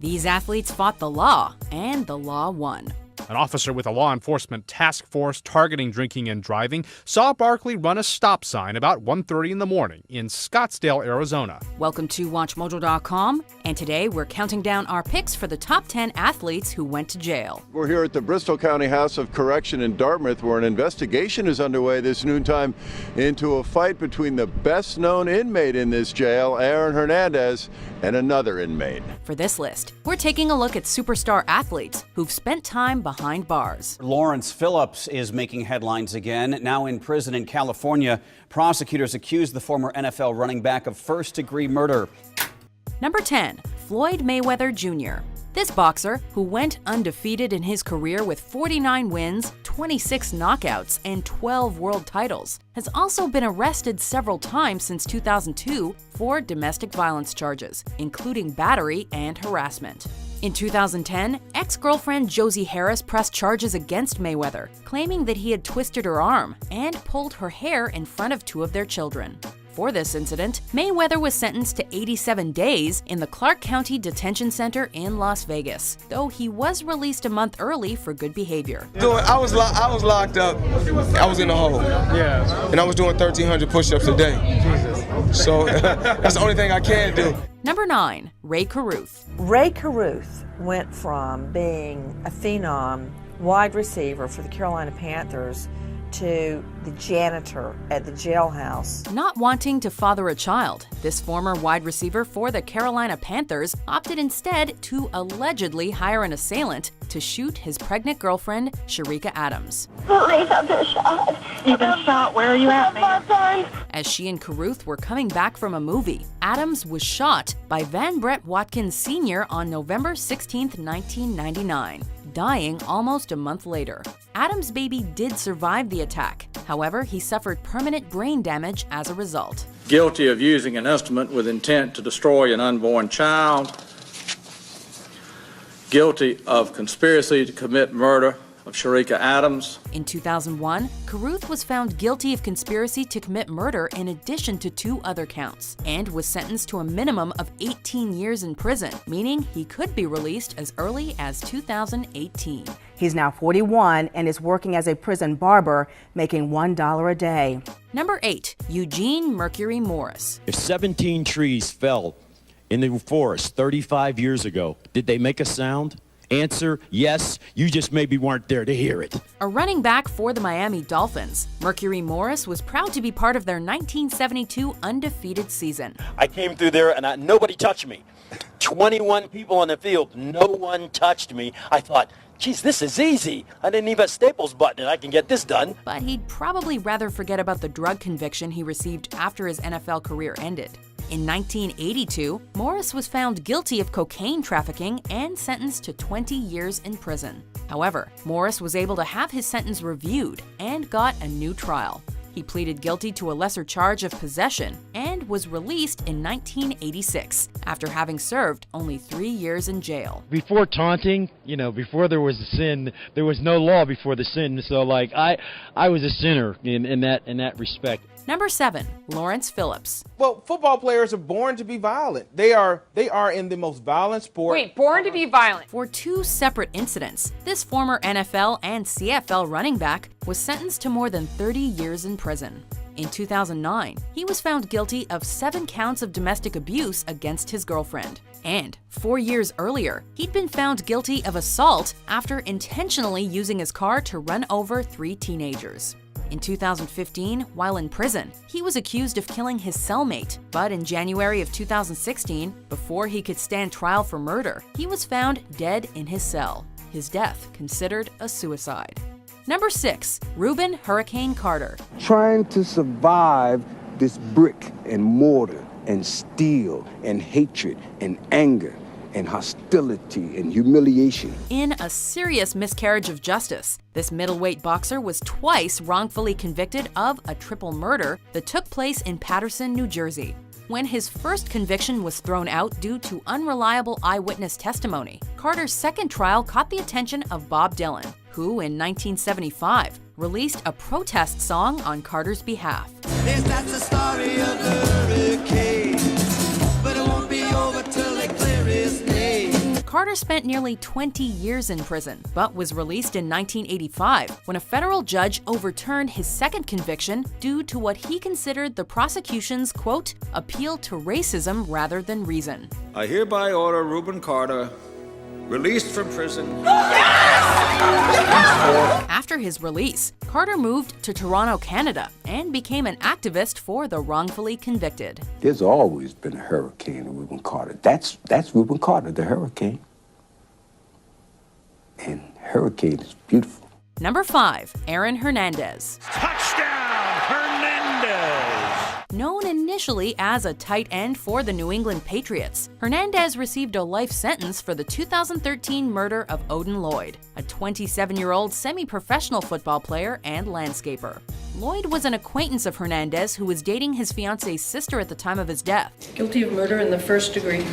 These athletes fought the law, and the law won. An officer with a law enforcement task force targeting drinking and driving saw Barkley run a stop sign about 1:30 in the morning in Scottsdale, Arizona. Welcome to WatchMojo.com, and today we're counting down our picks for the top 10 athletes who went to jail. We're here at the Bristol County House of Correction in Dartmouth, where an investigation is underway this noontime into a fight between the best-known inmate in this jail, Aaron Hernandez, and another inmate. For this list, we're taking a look at superstar athletes who've spent time behind bars. Lawrence Phillips is making headlines again. Now in prison in California, prosecutors accuse the former NFL running back of first-degree murder. Number 10, Floyd Mayweather Jr. This boxer, who went undefeated in his career with 49 wins, 26 knockouts, and 12 world titles, has also been arrested several times since 2002 for domestic violence charges, including battery and harassment. In 2010, ex-girlfriend Josie Harris pressed charges against Mayweather, claiming that he had twisted her arm and pulled her hair in front of two of their children. For this incident, Mayweather was sentenced to 87 days in the Clark County Detention Center in Las Vegas, though he was released a month early for good behavior. I was locked up. I was in the hole. Yeah. And I was doing 1,300 push-ups a day. Jesus. So that's the only thing I can do. Number 9, Ray Caruth. Ray Caruth went from being a phenom wide receiver for the Carolina Panthers to the janitor at the jailhouse. Not wanting to father a child, this former wide receiver for the Carolina Panthers opted instead to allegedly hire an assailant to shoot his pregnant girlfriend, Sharika Adams. Police have been shot. You've been shot? Where are you at, man? As she and Caruth were coming back from a movie, Adams was shot by Van Brett Watkins Sr. on November 16, 1999. Dying almost a month later. Adams' baby did survive the attack. However, he suffered permanent brain damage as a result. Guilty of using an instrument with intent to destroy an unborn child. Guilty of conspiracy to commit murder of Sharika Adams. In 2001, Caruth was found guilty of conspiracy to commit murder in addition to 2 other counts, and was sentenced to a minimum of 18 years in prison, meaning he could be released as early as 2018. He's now 41 and is working as a prison barber, making $1 a day. Number 8, Eugene Mercury Morris. If 17 trees fell in the forest 35 years ago, did they make a sound? Answer, yes, you just maybe weren't there to hear it. A running back for the Miami Dolphins, Mercury Morris was proud to be part of their 1972 undefeated season. I came through there and nobody touched me. 21 people on the field, no one touched me. I thought, geez, this is easy. I didn't even have a Staples button and I can get this done. But he'd probably rather forget about the drug conviction he received after his NFL career ended. In 1982, Morris was found guilty of cocaine trafficking and sentenced to 20 years in prison. However, Morris was able to have his sentence reviewed and got a new trial. He pleaded guilty to a lesser charge of possession and was released in 1986 after having served only 3 years in jail. Before taunting, before there was a sin, there was no law before the sin. So I was a sinner in that respect. Number 7, Lawrence Phillips. Well, football players are born to be violent. They are in the most violent sport. Wait, born to be violent. For 2 separate incidents, this former NFL and CFL running back was sentenced to more than 30 years in prison. In 2009, he was found guilty of 7 counts of domestic abuse against his girlfriend. And 4 years earlier, he'd been found guilty of assault after intentionally using his car to run over 3 teenagers. In 2015, while in prison, he was accused of killing his cellmate, but in January of 2016, before he could stand trial for murder, he was found dead in his cell, his death considered a suicide. Number 6, Reuben Hurricane Carter. Trying to survive this brick and mortar and steel and hatred and anger and hostility and humiliation. In a serious miscarriage of justice, this middleweight boxer was twice wrongfully convicted of a triple murder that took place in Paterson, New Jersey. When his first conviction was thrown out due to unreliable eyewitness testimony, Carter's second trial caught the attention of Bob Dylan, who in 1975 released a protest song on Carter's behalf. Yes, that's the story of the hurricane, but it won't be over till they clear his name. Carter spent nearly 20 years in prison, but was released in 1985 when a federal judge overturned his second conviction due to what he considered the prosecution's, quote, appeal to racism rather than reason. I hereby order Reuben Carter released from prison. After his release, Carter moved to Toronto, Canada, and became an activist for the wrongfully convicted. There's always been a hurricane in Reuben Carter. That's Reuben Carter, the hurricane. And hurricane is beautiful. Number 5, Aaron Hernandez. Touchdown, Hernandez! Known initially as a tight end for the New England Patriots, Hernandez received a life sentence for the 2013 murder of Odin Lloyd, a 27-year-old semi-professional football player and landscaper. Lloyd was an acquaintance of Hernandez who was dating his fiance's sister at the time of his death. Guilty of murder in the first degree.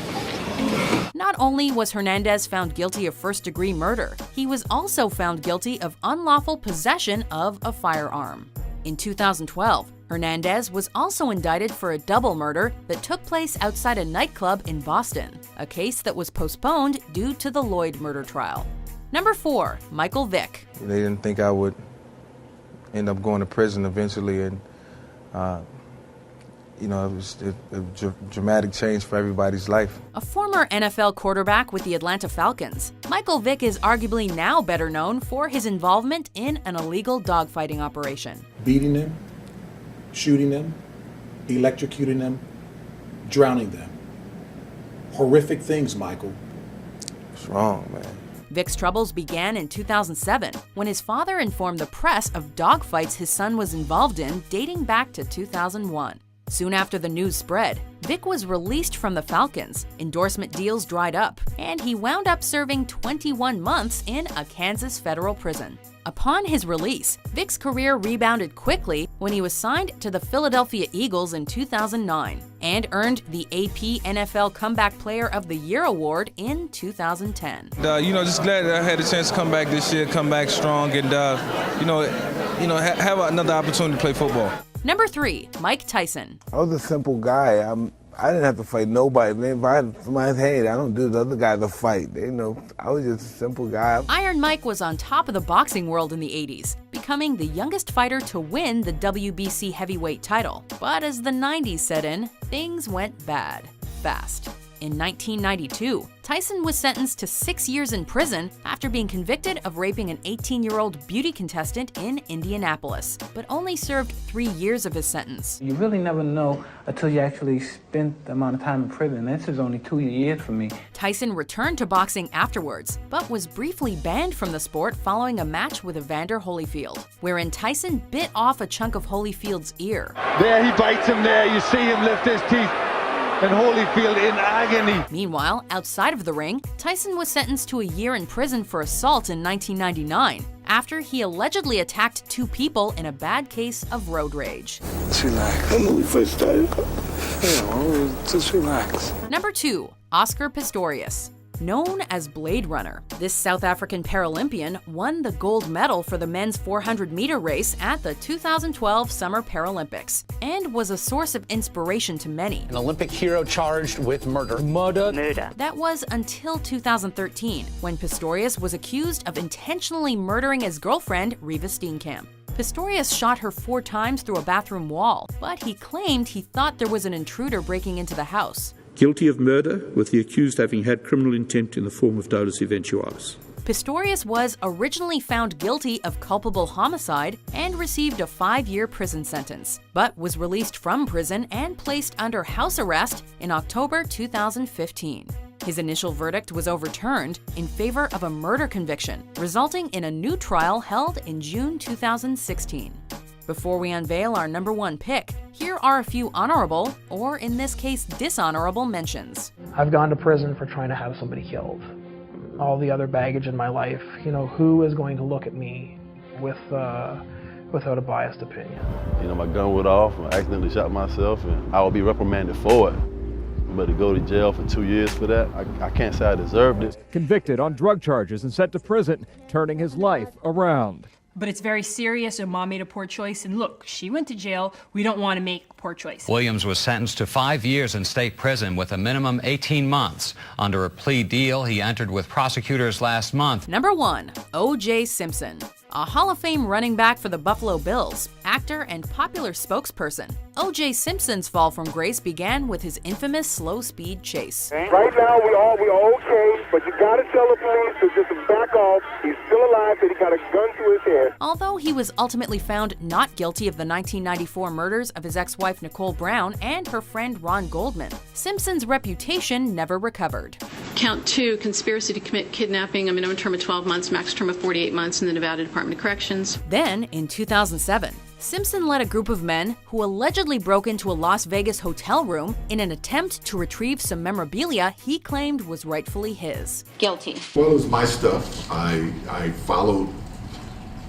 Not only was Hernandez found guilty of first-degree murder, he was also found guilty of unlawful possession of a firearm. In 2012, Hernandez was also indicted for a double murder that took place outside a nightclub in Boston, a case that was postponed due to the Lloyd murder trial. Number 4, Michael Vick. They didn't think I would end up going to prison eventually, and it was a dramatic change for everybody's life. A former NFL quarterback with the Atlanta Falcons, Michael Vick is arguably now better known for his involvement in an illegal dogfighting operation. Beating them, shooting them, electrocuting them, drowning them. Horrific things, Michael. What's wrong, man? Vick's troubles began in 2007 when his father informed the press of dogfights his son was involved in dating back to 2001. Soon after the news spread, Vick was released from the Falcons, endorsement deals dried up, and he wound up serving 21 months in a Kansas federal prison. Upon his release, Vick's career rebounded quickly when he was signed to the Philadelphia Eagles in 2009 and earned the AP NFL Comeback Player of the Year award in 2010. Just glad that I had a chance to come back this year, come back strong, and have another opportunity to play football. Number 3, Mike Tyson. I was a simple guy. I didn't have to fight nobody. If I had somebody's hand, I don't do the other guy to fight. They know I was just a simple guy. Iron Mike was on top of the boxing world in the 80s, becoming the youngest fighter to win the WBC heavyweight title. But as the 90s set in, things went bad, fast. In 1992, Tyson was sentenced to 6 years in prison after being convicted of raping an 18-year-old beauty contestant in Indianapolis, but only served 3 years of his sentence. You really never know until you actually spend the amount of time in prison. This is only 2 years for me. Tyson returned to boxing afterwards, but was briefly banned from the sport following a match with Evander Holyfield, wherein Tyson bit off a chunk of Holyfield's ear. There he bites him there. You see him lift his teeth. And Holyfield in agony. Meanwhile, outside of the ring, Tyson was sentenced to a year in prison for assault in 1999 after he allegedly attacked 2 people in a bad case of road rage. Just relax. When we first started, just relax. Number 2, Oscar Pistorius. Known as Blade Runner, this South African Paralympian won the gold medal for the men's 400-meter race at the 2012 Summer Paralympics and was a source of inspiration to many. An Olympic hero charged with murder. That was until 2013, when Pistorius was accused of intentionally murdering his girlfriend, Reva Steenkamp. Pistorius shot her 4 times through a bathroom wall, but he claimed he thought there was an intruder breaking into the house. Guilty of murder, with the accused having had criminal intent in the form of dolus eventualis. Pistorius was originally found guilty of culpable homicide and received a 5-year prison sentence, but was released from prison and placed under house arrest in October 2015. His initial verdict was overturned in favor of a murder conviction, resulting in a new trial held in June 2016. Before we unveil our number 1 pick, here are a few honorable, or in this case dishonorable, mentions. I've gone to prison for trying to have somebody killed. All the other baggage in my life, who is going to look at me without a biased opinion? My gun went off, I accidentally shot myself, and I will be reprimanded for it. But to go to jail for 2 years for that, I can't say I deserved it. Convicted on drug charges and sent to prison, turning his life around. but it's very serious and Mom made a poor choice. And look, she went to jail. We don't want to make poor choices. Williams was sentenced to 5 years in state prison with a minimum 18 months. Under a plea deal he entered with prosecutors last month. Number 1. O.J. Simpson. A Hall of Fame running back for the Buffalo Bills, actor and popular spokesperson. O.J. Simpson's fall from grace began with his infamous slow-speed chase. Right now, we're okay, but you gotta tell the police to just back off. He's still alive, but he got a gun to his head. Although he was ultimately found not guilty of the 1994 murders of his ex-wife Nicole Brown and her friend Ron Goldman, Simpson's reputation never recovered. Count 2, conspiracy to commit kidnapping, a minimum term of 12 months, max term of 48 months in the Nevada Department of Corrections. Then, in 2007, Simpson led a group of men who allegedly broke into a Las Vegas hotel room in an attempt to retrieve some memorabilia he claimed was rightfully his. Guilty. Well, it was my stuff. I followed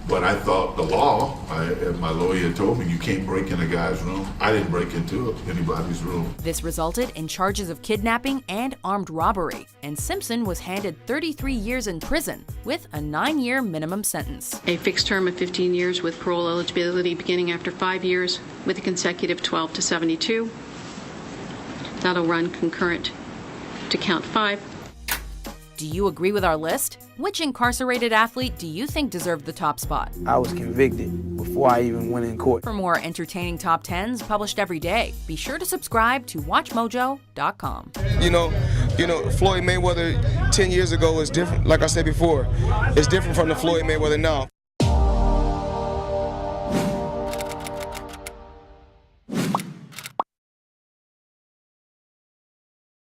what I thought the law. And my lawyer told me you can't break in a guy's room. I didn't break into anybody's room. This resulted in charges of kidnapping and armed robbery, and Simpson was handed 33 years in prison with a 9-year minimum sentence. A fixed term of 15 years with parole eligibility beginning after 5 years with a consecutive 12 to 72. That'll run concurrent to count 5. Do you agree with our list? Which incarcerated athlete do you think deserved the top spot? I was convicted before I even went in court. For more entertaining top 10s published every day, be sure to subscribe to WatchMojo.com. You know, Floyd Mayweather 10 years ago is different. Like I said before, it's different from the Floyd Mayweather now.